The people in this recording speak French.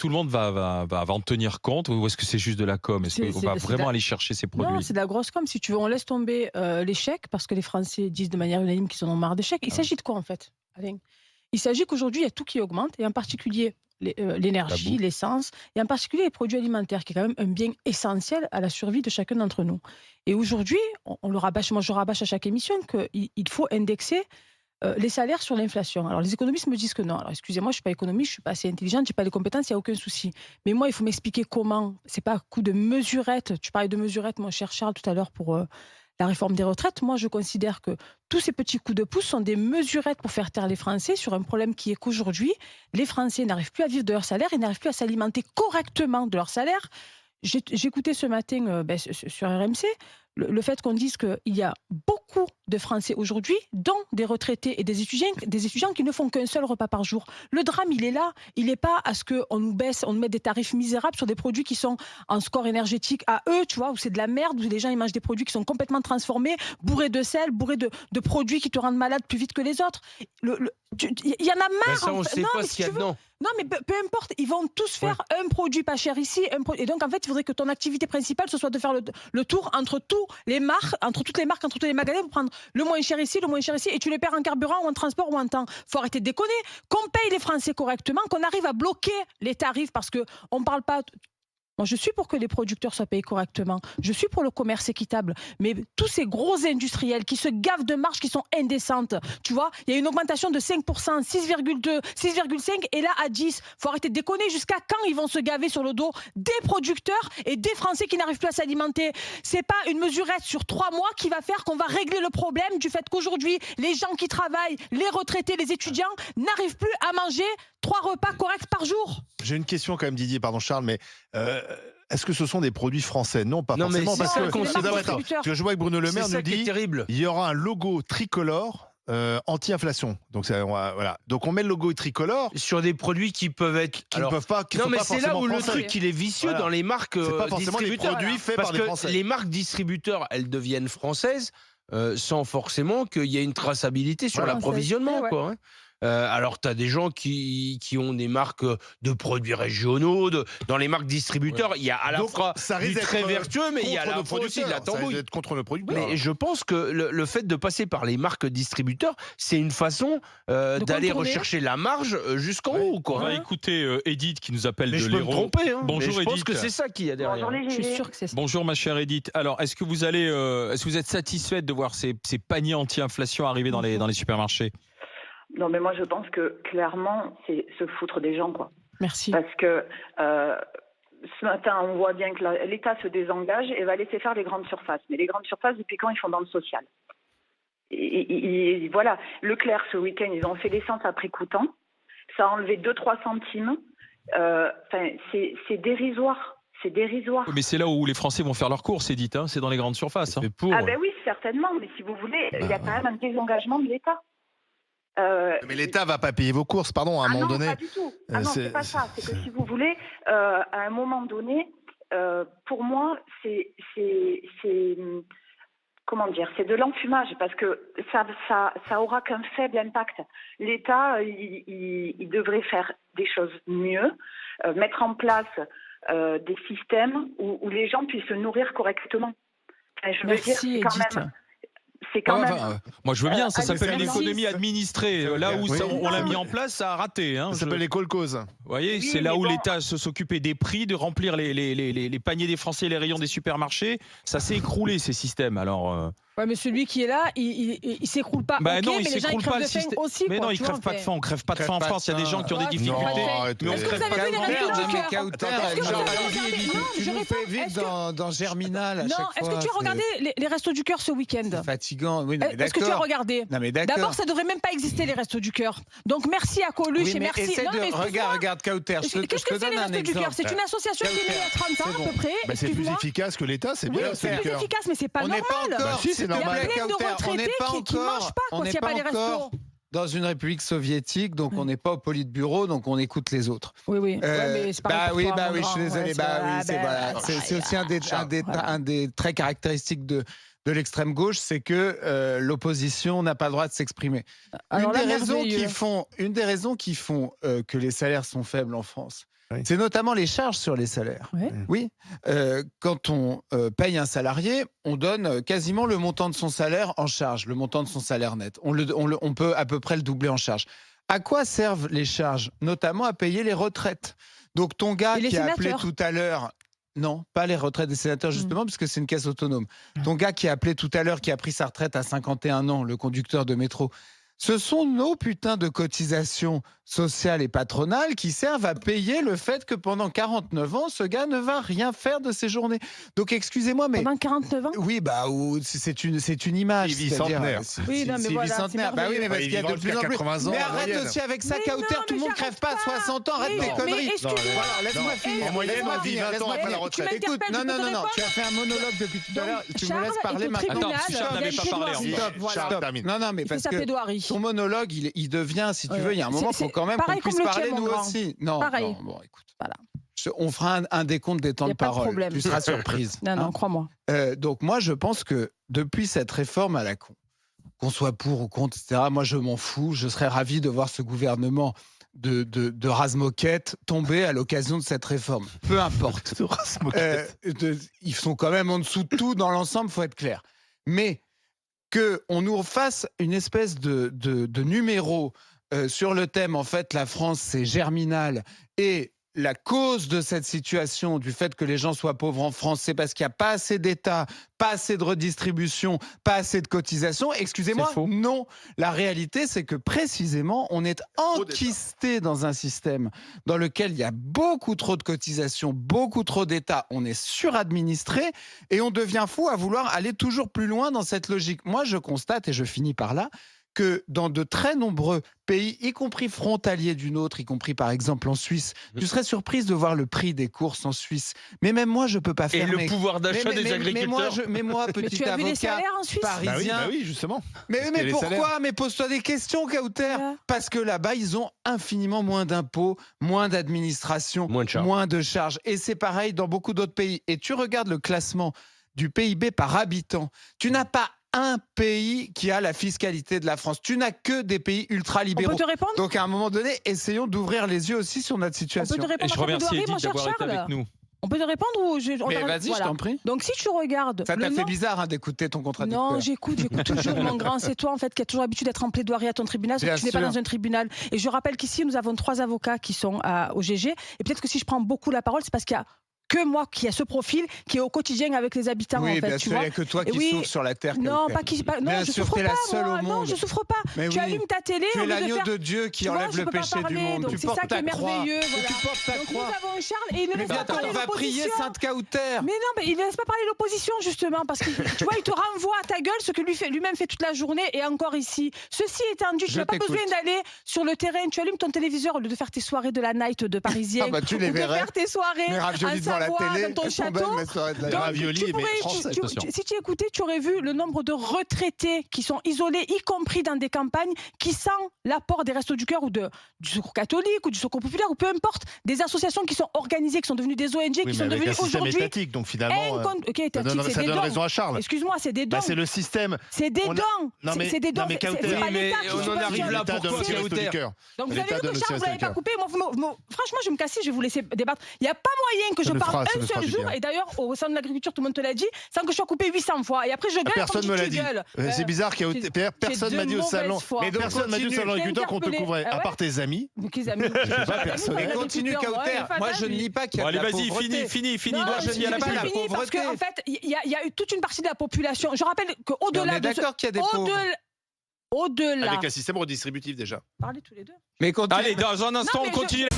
tout le monde va en tenir compte ou est-ce que c'est juste de la com? Est-ce qu'on va vraiment aller chercher ces Non, produits? c'est de la grosse com. Si tu veux, on laisse tomber les chèques parce que les Français disent de manière unanime qu'ils en ont marre des chèques. Il s'agit de quoi en fait, Alain? Il s'agit qu'aujourd'hui, il y a tout qui augmente et en particulier La l'énergie, bouffe. l'essence et en particulier les produits alimentaires qui est quand même un bien essentiel à la survie de chacun d'entre nous. Et aujourd'hui, on le rabâche, moi je rabâche à chaque émission qu'il faut indexer les salaires sur l'inflation. Alors, les économistes me disent que non. Alors, excusez-moi, je ne suis pas économiste, je ne suis pas assez intelligente, je n'ai pas les compétences, il n'y a aucun souci. Mais moi, il faut m'expliquer comment. Ce n'est pas un coup de mesurette. Tu parlais de mesurette, mon cher Charles, tout à l'heure, pour la réforme des retraites. Moi, je considère que tous ces petits coups de pouce sont des mesurettes pour faire taire les Français sur un problème qui est qu'aujourd'hui, les Français n'arrivent plus à vivre de leur salaire, ils n'arrivent plus à s'alimenter correctement de leur salaire. J'écoutais ce matin sur RMC le fait qu'on dise qu'il y a beaucoup de Français aujourd'hui, dont des retraités et des étudiants qui ne font qu'un seul repas par jour. Le drame, il est là. Il n'est pas à ce qu'on nous baisse, on nous mette des tarifs misérables sur des produits qui sont en score énergétique à eux, tu vois, où c'est de la merde, où les gens ils mangent des produits qui sont complètement transformés, bourrés de sel, bourrés de produits qui te rendent malade plus vite que les autres. Il y en a marre. Ça, on ne sait non, pas mais ce qu'il y a dedans. non, mais peu importe, ils vont tous faire un produit pas cher ici. Et donc, en fait, il faudrait que ton activité principale, ce soit de faire le tour entre toutes les marques, entre tous les magasins pour prendre le moins cher ici, et tu les perds en carburant ou en transport ou en temps. Faut arrêter de déconner. Qu'on paye les Français correctement, qu'on arrive à bloquer les tarifs parce qu'on ne parle pas. Moi, je suis pour que les producteurs soient payés correctement. Je suis pour le commerce équitable. Mais tous ces gros industriels qui se gavent de marges qui sont indécentes, tu vois, il y a une augmentation de 5%, 6,2, 6,5 et là à 10. Faut arrêter de déconner. Jusqu'à quand ils vont se gaver sur le dos des producteurs et des Français qui n'arrivent plus à s'alimenter? C'est pas une mesurette sur 3 mois qui va faire qu'on va régler le problème du fait qu'aujourd'hui, les gens qui travaillent, les retraités, les étudiants, n'arrivent plus à manger 3 repas corrects par jour. J'ai une question quand même, Didier, pardon Charles, mais est-ce que ce sont des produits français? Non, pas forcément. Mais Parce ça, que je vois que Bruno Le Maire nous dit terrible. il y aura un logo tricolore anti-inflation. Donc, voilà. Donc on met le logo tricolore Sur des produits qui peuvent être. qui ne peuvent pas. Qui Non, sont mais pas c'est là forcément où le français. truc il est vicieux Voilà. dans les marques C'est pas forcément des distributeurs. produits faits Parce par des que Français. les marques distributeurs, elles deviennent françaises sans forcément qu'il y ait une traçabilité sur Voilà. l'approvisionnement. Ouais. Quoi, hein. Alors, tu as des gens qui ont des marques de produits régionaux. Dans les marques distributeurs, il y a à la Donc, fois ça du risque très d'être vertueux, mais il y a à la fois aussi de la Ça risque tambouille. d'être contre le producteur. Mais je pense que le fait de passer par les marques distributeurs, c'est une façon d'aller contourner. rechercher la marge jusqu'en haut. On Quoi. va écouter Edith qui nous appelle Mais de je peux me l'Hérault. tromper. Hein. Bonjour, mais je pense Edith. que c'est ça qu'il y a derrière. Bonjour les Je suis GG. sûre que c'est ça. Bonjour ma chère Edith. Alors, est-ce que vous êtes satisfaite de voir ces paniers anti-inflation arriver dans les supermarchés? Non, mais moi, je pense que clairement, c'est se foutre des gens, quoi. Merci. Parce que ce matin, on voit bien que l'État se désengage et va laisser faire les grandes surfaces. Mais les grandes surfaces, depuis quand ils font dans le social? Et voilà, Leclerc, ce week-end, ils ont fait l'essence à prix coûtant. Ça a enlevé 2-3 centimes. C'est dérisoire. C'est dérisoire. Mais c'est là où les Français vont faire leurs courses, Edith. C'est dans les grandes surfaces. C'est pour. Ah ben oui, certainement. Mais si vous voulez, il y a quand même un désengagement de l'État. Mais l'État va pas payer vos courses, pardon, à un moment donné. Pas du tout. Ah non, c'est pas ça. C'est que si vous voulez, à un moment donné, pour moi, c'est comment dire, c'est de l'enfumage parce que ça aura qu'un faible impact. L'État, il devrait faire des choses mieux, mettre en place des systèmes où les gens puissent se nourrir correctement. Je veux Merci, dire, Edith. c'est quand même. Moi, je veux bien. Ça s'appelle une administratif. économie administrée. Là où Oui. on l'a mis en place, ça a raté. Ça s'appelle les kolkhozes. Vous voyez, Oui, c'est là mais où bon. l'État s'occupait des prix, de remplir les paniers des Français, les rayons des supermarchés. Ça s'est écroulé, ces systèmes. Alors, Ouais, mais celui qui est là, il s'écroule pas. bah Ok, non, mais il les gens, s'écroule crèvent pas de le faim système. aussi. Mais quoi, non, ils tu vois, crèvent pas de faim. On crève pas de Crève faim en pas de France. Il y a des faim. gens qui ont des Ouais, difficultés. arrêtez. Mais on Est-ce que crève vous avez pas vu de les faim. restos Non, du mais cœur? Kauter, Est-ce que vous avez regardé- tu Non, nous je fais réponds. vivre Est-ce que- dans Germinal à Non, chaque est-ce fois. que tu as regardé les restos du cœur ce week-end? C'est fatigant. Oui, non, mais Est-ce que tu as d'accord. regardé? Non, mais d'accord. D'abord, ça devrait même pas exister les restos du cœur. Donc merci à Coluche Oui, et mais merci. essaie Non, de... mais excuse-moi. Regarde, Kauter, je Qu'est-ce te que c'est donne les un restos du exemple. cœur? C'est une association qui est née il y a 30 ans à peu près. Bah, c'est plus Excuse-moi. efficace que l'État, c'est Oui, bien. c'est le plus cœur. efficace, mais c'est pas On n'est pas normal. encore, Bah si, c'est s'il te normal. plaît, plein de Kauter, on retraités n'est pas qui mangent pas, quoi, on s'il n'est y a pas pas les encore restos. dans une république soviétique, donc on n'est pas au politburo, donc on écoute les autres. Oui, oui. Ouais, mais c'est pareil pour toi, mon je grand. suis désolé. Ouais, Bah oui, ah, c'est ben, voilà. C'est aussi un des traits caractéristiques de l'extrême gauche, c'est que l'opposition n'a pas le droit de s'exprimer. Alors Une là, des raisons merveilleux. qui font que les salaires sont faibles en France, C'est notamment les charges sur les salaires. Ouais. Oui, quand on paye un salarié, on donne quasiment le montant de son salaire en charge, le montant de son salaire net. On peut à peu près le doubler en charge. À quoi servent les charges? Notamment à payer les retraites. Donc ton gars qui a appelé tout à l'heure... Non, pas les retraites des sénateurs, justement, parce que c'est une caisse autonome. Ton gars qui a appelé tout à l'heure, qui a pris sa retraite à 51 ans, le conducteur de métro, ce sont nos putains de cotisations sociales et patronales qui servent à payer le fait que pendant 49 ans, ce gars ne va rien faire de ses journées. Donc excusez-moi, mais... Pendant 49 ans? Oui, c'est une image. Il vit centenaire. Oui, non, mais voilà, centenaire. Bah oui, mais parce qu'il y a de plus en plus... 80 ans. Mais arrête aussi avec ça, Kauter, tout le monde crève pas à 60 ans, arrête tes conneries. Voilà, laisse-moi finir. En moyenne, on vit 20 ans après la retraite. Écoute, non, tu as fait un monologue depuis tout à l'heure, tu me laisses parler maintenant. Attends, Charles n'avait pas parlé. Stop. Non, mais parce que ton monologue, il devient, si tu veux, il y a un moment, il faut quand même qu'on puisse parler nous aussi. Non, bon, écoute. Voilà. On fera un décompte des temps de parole. Tu seras surprise. Non, crois-moi. Donc moi, je pense que depuis cette réforme à la con, qu'on soit pour ou contre, etc., moi, je m'en fous. Je serais ravi de voir ce gouvernement de Razmoquette tomber à l'occasion de cette réforme. Peu importe. Ils sont quand même en dessous de tout dans l'ensemble, faut être clair. Mais qu'on nous fasse une espèce de numéro sur le thème, en fait, la France, c'est germinal, et la cause de cette situation, du fait que les gens soient pauvres en France, c'est parce qu'il n'y a pas assez d'État, pas assez de redistribution, pas assez de cotisation. Excusez-moi, non. La réalité, c'est que précisément, on est enquisté dans un système dans lequel il y a beaucoup trop de cotisations, beaucoup trop d'État. On est suradministré et on devient fou à vouloir aller toujours plus loin dans cette logique. Moi, je constate, et je finis par là, que dans de très nombreux pays, y compris frontaliers du nôtre, y compris par exemple en Suisse, tu serais surprise de voir le prix des courses en Suisse. Mais même moi, je peux pas faire. Et le pouvoir d'achat des agriculteurs. Mais moi, petit tu as vu les avocat salaires en Suisse parisien. Bah oui, justement. Mais pourquoi? Mais pose-toi des questions, Kauter. Parce que là-bas, ils ont infiniment moins d'impôts, moins d'administration, moins de charges. Et c'est pareil dans beaucoup d'autres pays. Et tu regardes le classement du PIB par habitant. Tu n'as pas un pays qui a la fiscalité de la France. Tu n'as que des pays ultra-libéraux. On peut te répondre? Donc, à un moment donné, essayons d'ouvrir les yeux aussi sur notre situation. On peut te répondre. Et je remercie Edith d'avoir été avec nous. On peut te répondre ou Mais vas-y, je t'en prie. Donc, si tu regardes... Ça t'a fait bizarre d'écouter ton contradicteur. Non, j'écoute toujours, mon grand. C'est toi, en fait, qui as toujours l'habitude d'être en plaidoirie à ton tribunal, sauf que tu n'es pas dans un tribunal. Et je rappelle qu'ici, nous avons 3 avocats qui sont au GG. Et peut-être que si je prends beaucoup la parole, c'est parce qu'il y a que moi qui a ce profil qui est au quotidien avec les habitants. Oui, en fait, bien sûr, il n'y a que toi qui souffres sur la terre. Non, non, je souffre pas, moi. Non, je souffre pas. Mais tu allumes ta télé. Tu es l'agneau de Dieu qui enlève le péché du monde. Tu portes ta croix. Tu portes ta croix. Nous avons Charles et il ne laisse pas parler l'opposition. On va prier Sainte Kauter. Mais non, mais il ne laisse pas parler l'opposition justement parce que tu vois, il te renvoie à ta gueule ce que lui-même fait toute la journée et encore ici. Ceci étant dit, tu n'as pas besoin d'aller sur le terrain. Tu allumes ton téléviseur au lieu de faire tes soirées de la night de Parisien. Tu les verrais. De faire tes soirées à Savoie, dans ton château. Si tu écoutais, tu aurais vu le nombre de retraités qui sont isolés, y compris dans des campagnes, qui sans l'apport des Restos du Cœur ou du Secours catholique ou du Secours populaire ou peu importe, des associations qui sont organisées, qui sont devenues des ONG, qui sont devenues aujourd'hui étatique, donc finalement, ça donne raison à Charles. Excuse-moi, c'est des dons. C'est le système. C'est des dons. C'est des dons. Mais on en arrive là pourquoi, Kauter? Donc vous avez vu que Charles, vous l'avez pas coupé. Franchement, je vais me casser, je vais vous laisser débattre. Il n'y a pas moyen que je parle un seul jour. Et d'ailleurs, au sein de l'agriculture, tout le monde te l'a dit, sans que je sois coupé 800 fois. Et après, je gueule. Personne me l'a dit. C'est bizarre qu'il y a personne m'a dit au salon. Mais personne m'a dit au salon agriculteur qu'on te couvrait, à part tes amis. Quels amis? Mais continue, Kauter. Moi, je ne nie pas qu'il y a de la pauvreté. Allez, vas-y, fini. Non, je nie pas la pauvreté. Parce qu'en fait, il y a eu toute une partie de la population. Je rappelle qu'au-delà de d'accord qu'il y a des pauvres. Au-delà. Avec un système redistributif déjà. Parlez tous les deux. Mais allez, dans un instant, on continue.